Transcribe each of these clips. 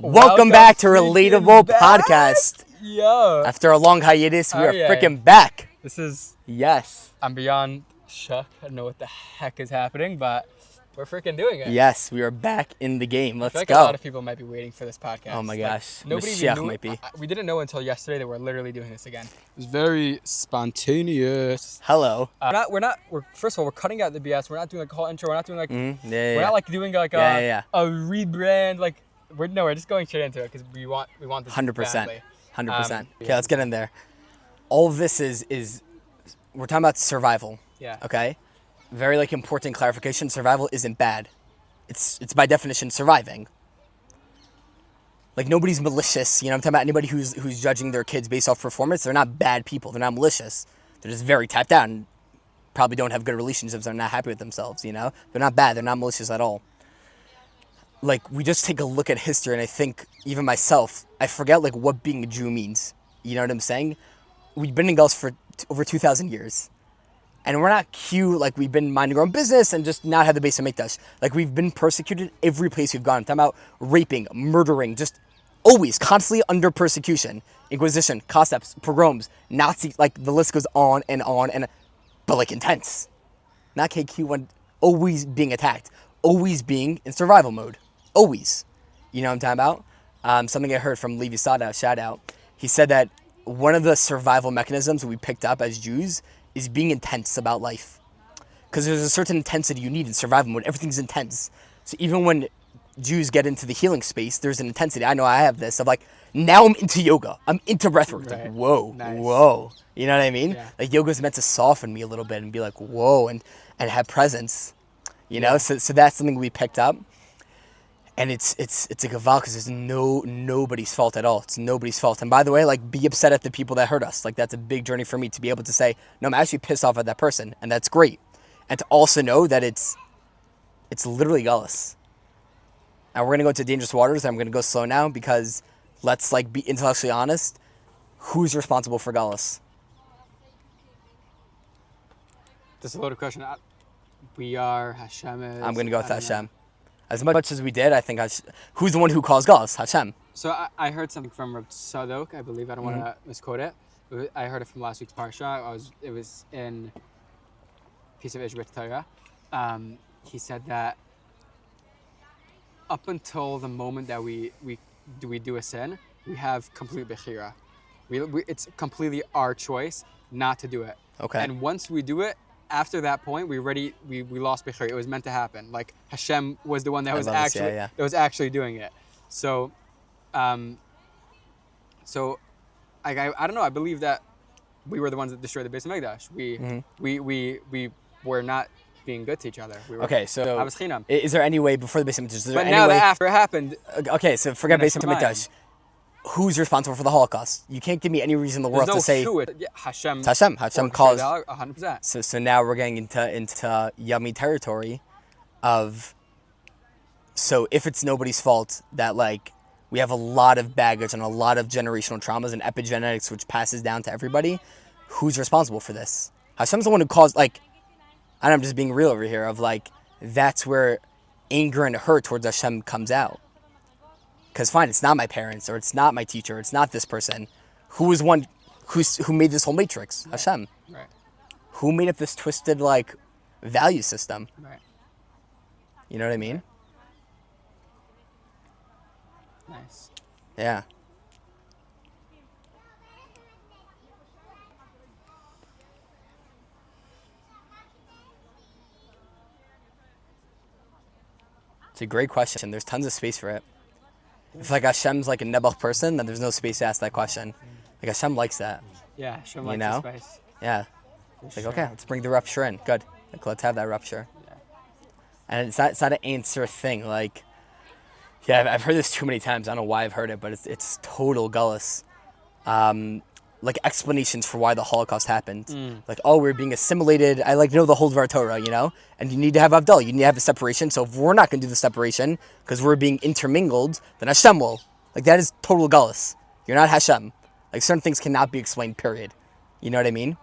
Welcome back to Relatable Podcast. Yo. After a long hiatus, we are yeah. freaking back. Yes. I'm beyond shook. I don't know what the heck is happening, but we're freaking doing it. Yes, we are back in the game. Let's I feel like go. a lot of people might be waiting for this podcast. Oh my gosh. Nobody Mashiach even knew. might be. We didn't know until yesterday that we're literally doing this again. It was very spontaneous. Hello. We're first of all, we're cutting out the BS. We're not doing like a whole intro. We're not doing like. Yeah. We're not like doing like a rebrand. Like we're just going straight into it because we want this 100%. badly. 100%. Okay, let's get in there. All of this is we're talking about survival. Yeah. Okay. Very like important clarification. Survival isn't bad. It's by definition surviving. Like nobody's malicious. You know, I'm talking about anybody who's judging their kids based off performance. They're not bad people. They're not malicious. They're just very tapped out and probably don't have good relationships. They're not happy with themselves. You know, they're not bad. They're not malicious at all. Like we just take a look at history, and I think even myself, I forget like what being a Jew means. You know what I'm saying? We've been in Galus for over 2,000 years. And we're not cute, like we've been minding our own business and just not had the base of Mikdash. Like we've been persecuted every place we've gone. I'm talking about raping, murdering, just always, constantly under persecution. Inquisition, Cossacks, pogroms, Nazi, like the list goes on, but like intense. Not KQ one, always being attacked, always being in survival mode, always. You know what I'm talking about? Something I heard from Levi Sada, shout out. He said that one of the survival mechanisms we picked up as Jews is being intense about life. Because there's a certain intensity you need in survival mode. Everything's intense. So even when Jews get into the healing space, there's an intensity. I know I have this of like, now I'm into yoga. I'm into breathwork. Right. Like, whoa, Nice. whoa. You know what I mean? Yeah. Like yoga's meant to soften me a little bit and be like, whoa, and have presence. You know? So that's something we picked up. And it's a gaval because it's nobody's fault at all. It's nobody's fault. And by the way, like be upset at the people that hurt us. Like that's a big journey for me to be able to say, no, I'm actually pissed off at that person, and that's great. And to also know that it's literally Galus. And we're gonna go to dangerous waters. And I'm gonna go slow now because let's like be intellectually honest. Who's responsible for Galus? That's a loaded question. We are. Hashem is. I'm gonna go with Hashem. As much as we did, I think who's the one who caused Galus? Hashem. So I heard something from Reb Tzadok, I believe. I don't want to misquote it. I heard it from last week's parsha. It was in piece of Ishbit Torah. He said that up until the moment that we do a sin, we have complete bechira. It's completely our choice not to do it. Okay. And once we do it, after that point, we lost bechira. It was meant to happen. Like Hashem was the one that was actually doing it. So, I don't know. I believe that we were the ones that destroyed the base of Mikdash. We were not being good to each other. Okay, so I was chinam. Is there any way before the base of Mikdash? But now that after it happened. Okay, so forget base of Mikdash. Who's responsible for the Holocaust? You can't give me any reason in the world to say Hashem. Hashem caused. 100%. So now we're getting into yummy territory of. So if it's nobody's fault that like we have a lot of baggage and a lot of generational traumas and epigenetics which passes down to everybody, who's responsible for this? Hashem's the one who caused like. And I'm just being real over here of like that's where anger and hurt towards Hashem comes out. Because fine, it's not my parents, or it's not my teacher, it's not this person. Who is one who made this whole matrix? Hashem. Right. Who made up this twisted like value system? Right. You know what I mean? Nice. Yeah. It's a great question. There's tons of space for it. If like Hashem's like a nebuch person, then there's no space to ask that question. Like Hashem likes that. Yeah, Hashem likes the space. Yeah. It's like, okay, let's bring the rupture in. Good. Like let's have that rupture. Yeah. And it's not an answer thing. Like, yeah, I've heard this too many times. I don't know why I've heard it, but it's total Galus. Like explanations for why the Holocaust happened. Like, oh, we're being assimilated. I like know the whole Dvar Torah, you know? And you need to have Avdal. You need to have a separation. So if we're not going to do the separation because we're being intermingled, then Hashem will. Like, that is total Galus. You're not Hashem. Like, certain things cannot be explained, period. You know what I mean?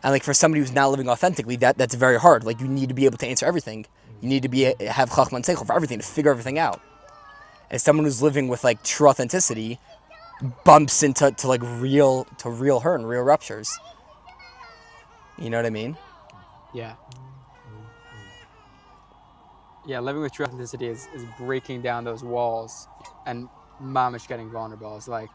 And like for somebody who's not living authentically, that's very hard. Like you need to be able to answer everything. You need to have chachma and seichel for everything, to figure everything out. and someone who's living with like true authenticity bumps into like real hurt and real ruptures. You know what I mean? Yeah. Yeah, living with true authenticity is breaking down those walls and mamish getting vulnerable. It's like,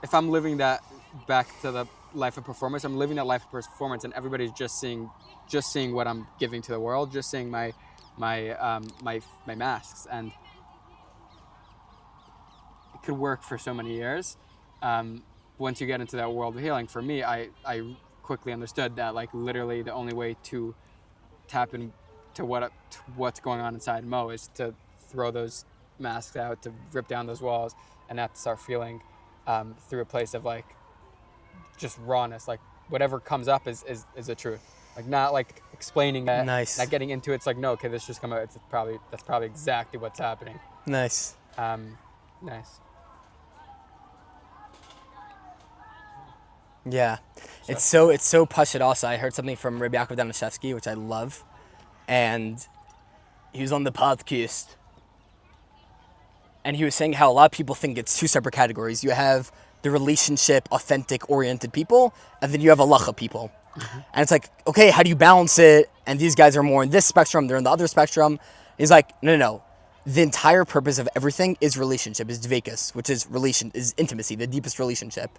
if I'm living that back to the life of performance, I'm living that life of performance, and everybody's just seeing what I'm giving to the world, just seeing my masks, and it could work for so many years. Once you get into that world of healing, for me, I quickly understood that like literally the only way to tap into what's going on inside Mo is to throw those masks out, to rip down those walls, and not to start feeling through a place of like just rawness. Like whatever comes up is the truth. Like not like explaining it, Nice. not getting into it. It's like, no, okay, this just come out. That's probably exactly what's happening. Nice. Nice. Yeah, it's so pashut. Also, I heard something from Rabbi Yaakov Danishevsky, which I love, and he was on the podcast, and he was saying how a lot of people think it's two separate categories. You have the relationship, authentic, oriented people, and then you have halacha people. And it's like, okay, how do you balance it? And these guys are more in this spectrum, they're in the other spectrum. He's like, no. The entire purpose of everything is relationship, is dvekus, which is intimacy, the deepest relationship.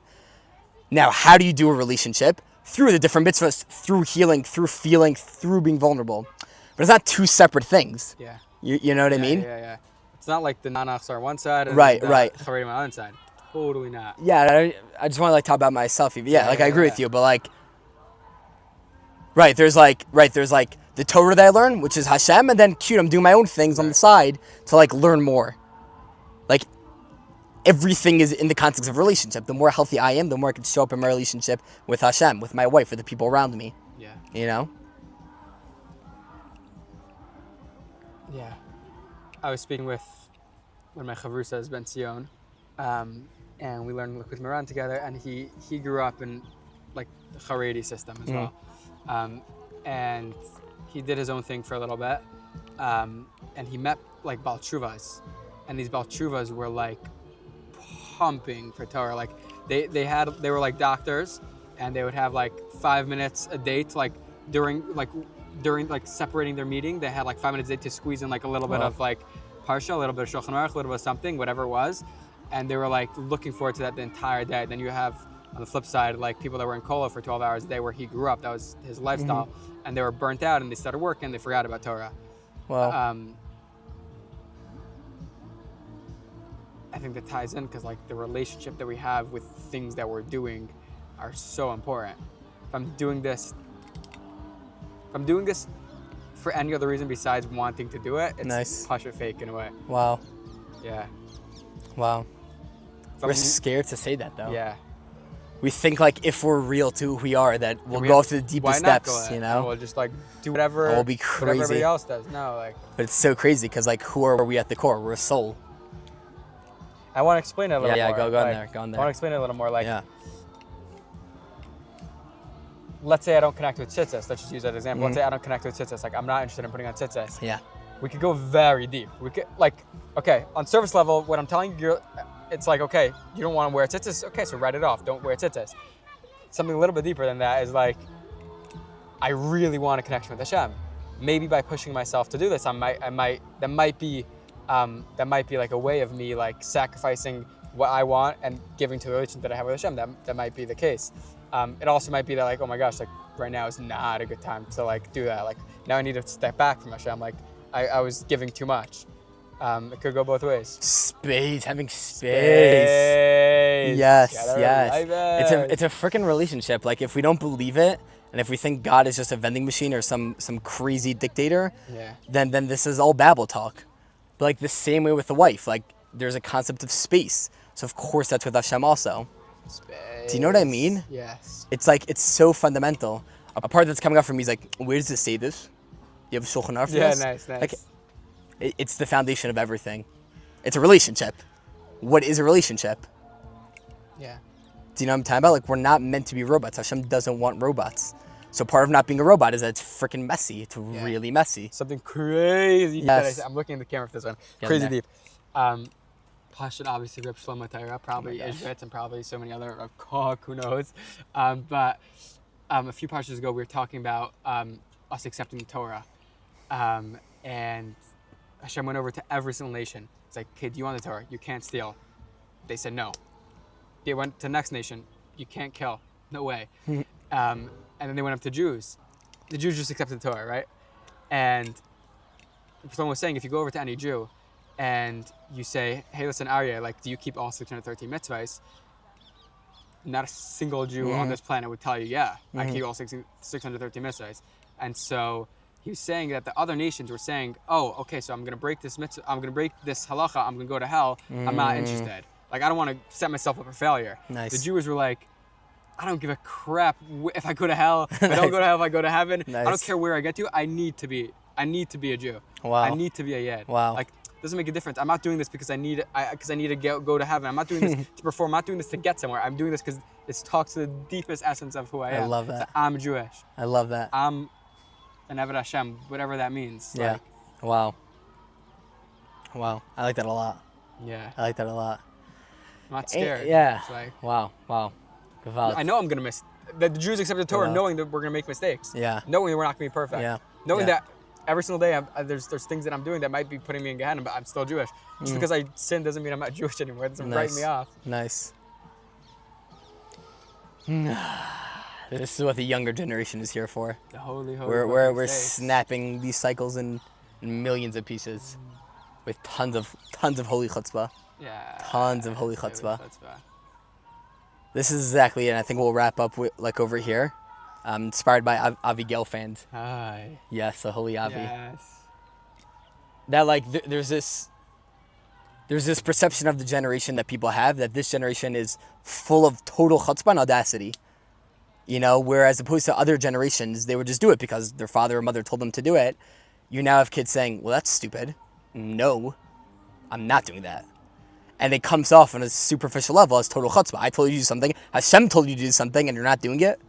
Now, how do you do a relationship? Through the different mitzvahs, through healing, through feeling, through being vulnerable. But it's not two separate things. Yeah. You know what I mean? Yeah. It's not like the nanachs are on one side and right. the charedim on the other side. Totally not. Yeah, I just want to like talk about myself. Yeah, I agree with you, but like, there's the Torah that I learn, which is Hashem, and then cute, I'm doing my own things on the side to like learn more. Like, everything is in the context of relationship. The more healthy I am, the more I can show up in my relationship with Hashem, with my wife, with the people around me. Yeah. You know? Yeah. I was speaking with one of my chavrusas, Ben Sion, and we learned with Moran together, and he grew up in like the Haredi system as well. And he did his own thing for a little bit, and he met like Baal Tshuvas, and these Baal Tshuvas were like pumping for Torah. Like they were like doctors, and they would have like 5 minutes a day to like during separating their meeting, they had like 5 minutes a day to squeeze in like a little bit of like Parsha, a little bit of Shulchan Aruch, a little bit of something, whatever it was, and they were like looking forward to that the entire day. Then you have on the flip side like people that were in Kola for 12 hours a day where he grew up, that was his lifestyle, and they were burnt out and they started working and they forgot about Torah. Wow. I think that ties in because like the relationship that we have with things that we're doing are so important. If I'm doing this for any other reason besides wanting to do it, it's nice. Hush it fake in a way. Wow. Yeah. Wow. We're scared to say that though. Yeah. We think like if we're real to who we are, that we'll go to the deepest steps, you know? We'll just like do whatever. We'll be crazy. Whatever everybody else does. No, like. But it's so crazy because like who are we at the core? We're a soul. I want to explain it a little more. Yeah, go like, in there. Go in there. I want to explain it a little more. Like, yeah. Let's say I don't connect with tzitzis. Let's just use that as an example. Let's say I don't connect with tzitzis. Like, I'm not interested in putting on tzitzis. Yeah. We could go very deep. We could, like, okay, on surface level, what I'm telling you, it's like, okay, you don't want to wear tzitzis. Okay, so write it off. Don't wear tzitzis. Something a little bit deeper than that is like, I really want a connection with Hashem. Maybe by pushing myself to do this, that might be like a way of me like sacrificing what I want and giving to the relationship that I have with Hashem. That might be the case. It also might be that like, oh my gosh, like right now is not a good time to like do that. Like now I need to step back from Hashem. Like I was giving too much. It could go both ways. Having space. Yes. It's a freaking relationship. Like if we don't believe it, and if we think God is just a vending machine or some crazy dictator, then this is all Babel talk. But like the same way with the wife, like there's a concept of space. So of course that's with Hashem also. Space. Do you know what I mean? Yes. It's like, it's so fundamental. A part that's coming up for me is like, where does it say this? You have a Shulchan Aruch for this? Nice. Like, it's the foundation of everything. It's a relationship. What is a relationship? Yeah. Do you know what I'm talking about? Like, we're not meant to be robots. Hashem doesn't want robots. So part of not being a robot is that it's freaking messy. It's really messy. Something crazy. Yes. I'm looking at the camera for this one. Get in Crazy there. deep. Pashut obviously Rip Shlomo Torah, probably Ishbitz, and probably so many other Rav Koch, who knows. But a few parshas ago, we were talking about us accepting the Torah. And Hashem went over to every single nation. It's like, okay, do you want the Torah? You can't steal. They said no. They went to the next nation. You can't kill. No way. And then they went up to Jews. The Jews just accepted the Torah, right? And someone was saying, if you go over to any Jew and you say, hey, listen, Aryeh, like, do you keep all 613 mitzvahs? Not a single Jew on this planet would tell you, yeah, I keep all 613 mitzvahs. And so he was saying that the other nations were saying, oh, okay, so I'm going to break this mitzvah, I'm going to break this halacha, I'm going to go to hell, I'm not interested. Like, I don't want to set myself up for failure. Nice. The Jews were like, I don't give a crap if I go to hell, if I don't go to hell, if I go to heaven. Nice. I don't care where I get to, I need to be a Jew. Wow. I need to be a Yid. Wow. Like, doesn't make a difference. I'm not doing this because I need to go to heaven. I'm not doing this to perform. I'm not doing this to get somewhere. I'm doing this because it talks to the deepest essence of who I am. I love that. I'm Jewish. I love that. I'm an Eved Hashem, whatever that means. Yeah. Like, Wow. Wow. I like that a lot. yeah. I like that a lot. I'm not scared. Yeah. It's like, Wow. Wow. Gewalt. I know I'm going to miss. The Jews accepted the Torah Wow. knowing that we're going to make mistakes. Yeah. Knowing that we're not going to be perfect. Yeah. Knowing Yeah. that every single day there's things that I'm doing that might be putting me in Gehenna, but I'm still Jewish. Just because I sin doesn't mean I'm not Jewish anymore. It doesn't write me off. Nice. This is what the younger generation is here for. The holy. We're mistakes. snapping these cycles in millions of pieces, with tons of holy chutzpah. Yeah. Tons of holy chutzpah. Chutzpah. This is exactly it. And I think we'll wrap up with like over here, inspired by Avi Gelfand. Hi. Yes, the holy Avi. Yes. That like there's this perception of the generation that people have that this generation is full of total chutzpah and audacity. You know, whereas opposed to other generations, they would just do it because their father or mother told them to do it. You now have kids saying, well, that's stupid. No, I'm not doing that. And it comes off on a superficial level as total chutzpah. I told you to do something. Hashem told you to do something and you're not doing it.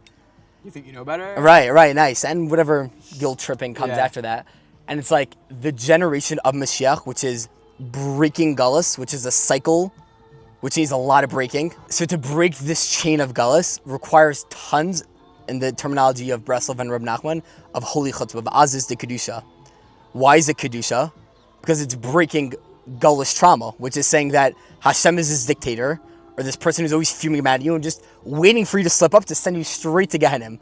You think you know better? Right, nice. And whatever guilt tripping comes Yeah. after that. And it's like the generation of Mashiach, which is breaking Galus, which is a cycle, which needs a lot of breaking. So to break this chain of Galus requires tons, in the terminology of Breslov and Reb Nachman, of holy chutzpah, of Aziz de Kedusha. Why is it Kedusha? Because it's breaking Galus trauma, which is saying that Hashem is this dictator, or this person who's always fuming mad at you and just waiting for you to slip up to send you straight to Gehenna.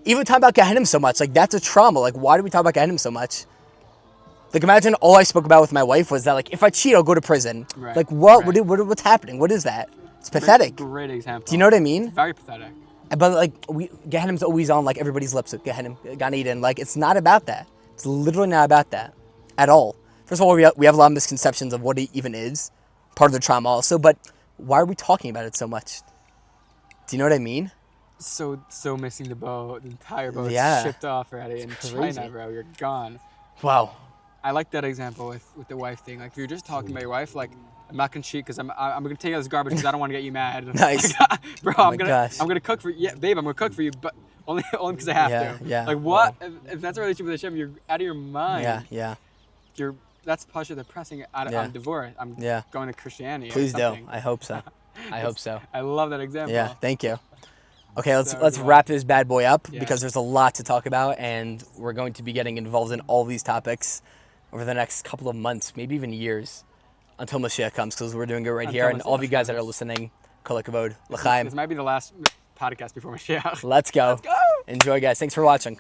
Even talking about Gehenna so much, like that's a trauma. Like why do we talk about Gehenna so much? Like imagine all I spoke about with my wife was that like if I cheat I'll go to prison. Right. Like what? Right. What's happening? What is that? It's pathetic. Great example. Do you know what I mean? Very pathetic. But like Gehenna's always on like everybody's lips with Gehenna, Gan Eden. Like it's not about that. It's literally not about that at all. First of all, we have a lot of misconceptions of what it even is, part of the trauma also. But why are we talking about it so much? Do you know what I mean? So missing the boat. The entire boat Yeah. shipped off already in crazy. China, bro. You're gone. Wow. I like that example with the wife thing. Like if you're just talking about your wife, like I'm not gonna cheat because I'm gonna take out this garbage because I don't want to get you mad. Nice. Bro, Oh my gosh. I'm gonna cook for you. Yeah, babe, I'm gonna cook for you, but only because I have to. Yeah. Like what? If that's a relationship with Hashem, you're out of your mind. Yeah. That's Pasha. They're pressing it out Yeah. on divorce. I'm Yeah. going to Christianity. or Please do. something. I hope so. I hope so. I love that example. Yeah. Thank you. Okay, let's So, wrap this bad boy up Yeah. because there's a lot to talk about, and we're going to be getting involved in all these topics over the next couple of months, maybe even years, until Mashiach comes, because we're doing it right here. Until And all of you guys Mashiach that are listening, kol hakavod, l'chaim. This might be the last podcast before Mashiach. Let's go. Let's go. Enjoy, guys. Thanks for watching.